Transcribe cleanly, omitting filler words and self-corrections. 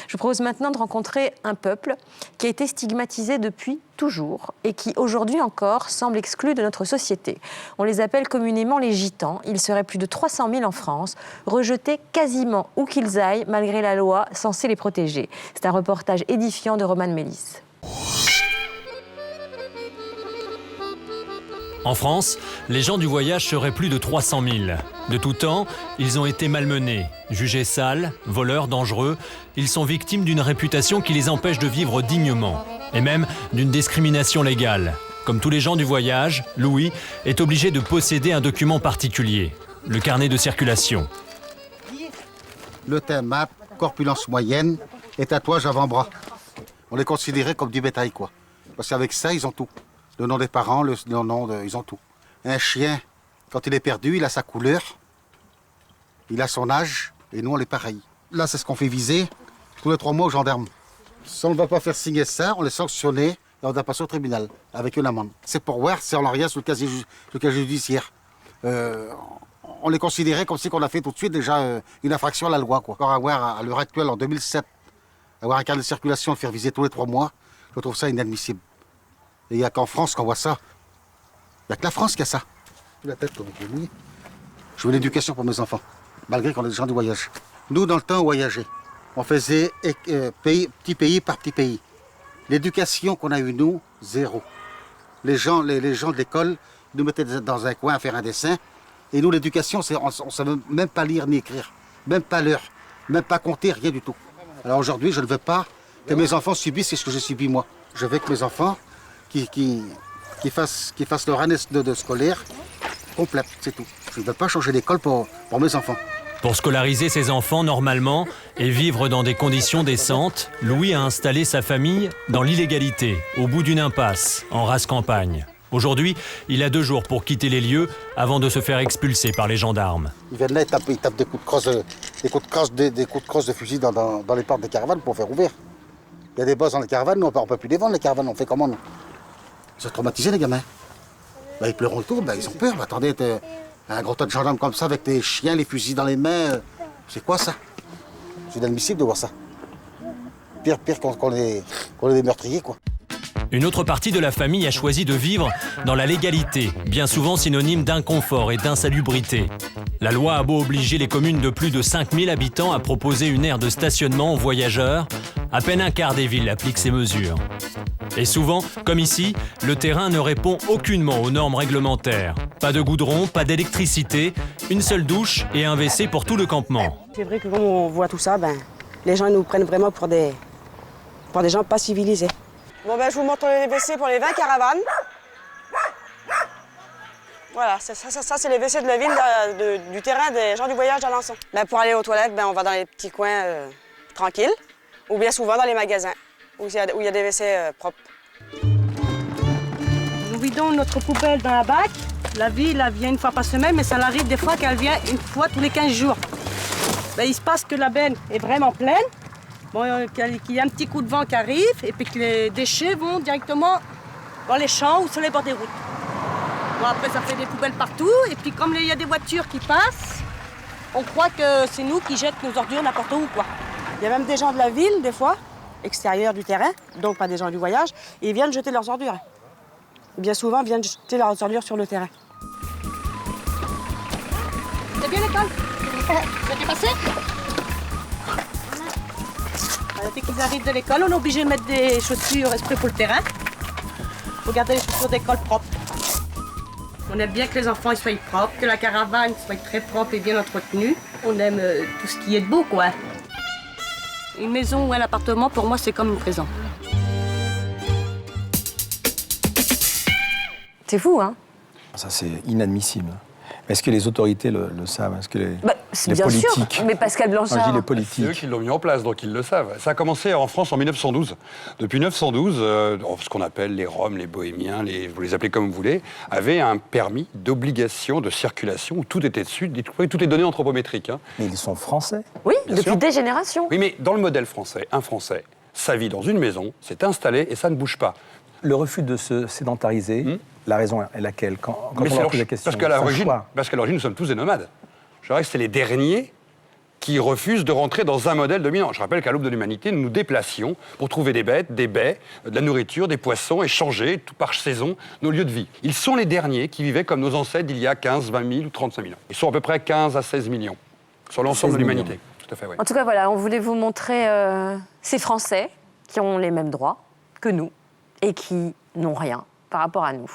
Je vous propose maintenant de rencontrer un peuple qui a été stigmatisé depuis toujours et qui, aujourd'hui encore, semble exclu de notre société. On les appelle communément les Gitans. Ils seraient plus de 300 000 en France, rejetés quasiment où qu'ils aillent, malgré la loi censée les protéger. C'est un reportage édifiant de Romane Mélis. En France, les gens du voyage seraient plus de 300 000. De tout temps, ils ont été malmenés, jugés sales, voleurs, dangereux. Ils sont victimes d'une réputation qui les empêche de vivre dignement, et même d'une discrimination légale. Comme tous les gens du voyage, Louis est obligé de posséder un document particulier, le carnet de circulation. Le teint mat, corpulence moyenne et tatouage avant-bras. On les considérait comme du bétail, quoi. Parce qu'avec ça, ils ont tout. Le nom des parents, ils ont tout. Un chien, quand il est perdu, il a sa couleur, il a son âge, et nous, on est pareil. Là, c'est ce qu'on fait viser tous les 3 mois aux gendarmes. Si on ne va pas faire signer ça, on est sanctionné et on doit passer au tribunal avec une amende. C'est pour voir si on n'a rien sur le casier judiciaire. On les considérait comme si on a fait tout de suite déjà une infraction à la loi, quoi. Encore avoir, à l'heure actuelle, en 2007, avoir un carnet de circulation, le faire viser tous les 3 mois, je trouve ça inadmissible. Et il n'y a qu'en France qu'on voit ça. Il n'y a que la France qui a ça. La tête, je veux l'éducation pour mes enfants, malgré qu'on est des gens du voyage. Nous, dans le temps, on voyageait. On faisait petit pays par petit pays. L'éducation qu'on a eue, nous, zéro. Les gens de l'école nous mettaient dans un coin à faire un dessin. Et nous, l'éducation, on ne savait même pas lire ni écrire. Même pas l'heure. Même pas compter, rien du tout. Alors aujourd'hui, je ne veux pas que mes enfants subissent ce que j'ai subi moi. Je veux que mes enfants qui fassent leur année de scolaire complète, c'est tout. Je ne veux pas changer d'école pour mes enfants. Pour scolariser ses enfants normalement et vivre dans des conditions décentes, Louis a installé sa famille dans l'illégalité, au bout d'une impasse, en rase campagne. Aujourd'hui, il a 2 jours pour quitter les lieux avant de se faire expulser par les gendarmes. Ils viennent là, ils tapent des coups de crosse de fusil dans les portes des caravanes pour faire ouvrir. Il y a des bosses dans les caravanes, nous on ne peut plus les vendre les caravanes, on fait comment nous? Ils sont traumatisés les gamins. Ils pleurent autour, ils ont peur. Attendez, un gros tas de gendarmes comme ça avec des chiens, les fusils dans les mains, c'est quoi ça? C'est inadmissible de voir ça. Pire qu'on est des meurtriers, quoi. Une autre partie de la famille a choisi de vivre dans la légalité, bien souvent synonyme d'inconfort et d'insalubrité. La loi a beau obliger les communes de plus de 5000 habitants à proposer une aire de stationnement aux voyageurs, à peine un quart des villes appliquent ces mesures. Et souvent, comme ici, le terrain ne répond aucunement aux normes réglementaires. Pas de goudron, pas d'électricité, une seule douche et un WC pour tout le campement. C'est vrai que quand on voit tout ça, les gens nous prennent vraiment pour des gens pas civilisés. Bon je vous montre les WC pour les 20 caravanes. Voilà, ça c'est les WC de la ville du terrain des gens du voyage d'Alençon. Pour aller aux toilettes, on va dans les petits coins tranquilles, ou bien souvent dans les magasins, où il y a des WC propres. Nous vidons notre poubelle dans la bac. La ville elle vient une fois par semaine, mais ça arrive des fois qu'elle vient une fois tous les 15 jours. Il se passe que la benne est vraiment pleine. Qu'il y a un petit coup de vent qui arrive et puis que les déchets vont directement dans les champs ou sur les bords des routes. Après, ça fait des poubelles partout et puis comme il y a des voitures qui passent, on croit que c'est nous qui jettent nos ordures n'importe où, quoi. Il y a même des gens de la ville, des fois, extérieurs du terrain, donc pas des gens du voyage, et ils viennent jeter leurs ordures. Et bien souvent, ils viennent jeter leurs ordures sur le terrain. C'est bien l'école? Vous êtes passé? Dès qu'ils arrivent de l'école, on est obligé de mettre des chaussures exprès pour le terrain. Il faut garder les chaussures d'école propres. On aime bien que les enfants soient propres, que la caravane soit très propre et bien entretenue. On aime tout ce qui est beau, quoi. Une maison ou un appartement, pour moi, c'est comme une prison. C'est fou, hein? Ça, c'est inadmissible. Est-ce que les autorités le savent? Est-ce que les bien politiques... sûr, mais Pascal Blanchard... les politiques. C'est eux qui l'ont mis en place, donc ils le savent. Ça a commencé en France en 1912. Depuis 1912, ce qu'on appelle les Roms, les Bohémiens, vous les appelez comme vous voulez, avaient un permis d'obligation de circulation où tout était dessus, toutes les données anthropométriques. Hein. Mais ils sont français. Oui, Bien depuis sûr. des générations. Oui, mais dans le modèle français, un Français, sa vie dans une maison, s'est installé et ça ne bouge pas. Le refus de se sédentariser, la raison est laquelle? Quand Mais on c'est leur pose la question, parce qu'à l'origine, nous sommes tous des nomades. Je dirais que c'est les derniers qui refusent de rentrer dans un modèle dominant. Je rappelle qu'à l'aube de l'humanité, nous nous déplacions pour trouver des bêtes, des baies, de la nourriture, des poissons, et changer tout par saison nos lieux de vie. Ils sont les derniers qui vivaient comme nos ancêtres d'il y a 15, 20 000 ou 35 000 ans. Ils sont à peu près 15 à 16 millions sur l'ensemble de l'humanité. Tout à fait, oui. En tout cas, voilà, on voulait vous montrer ces Français qui ont les mêmes droits que nous et qui n'ont rien par rapport à nous.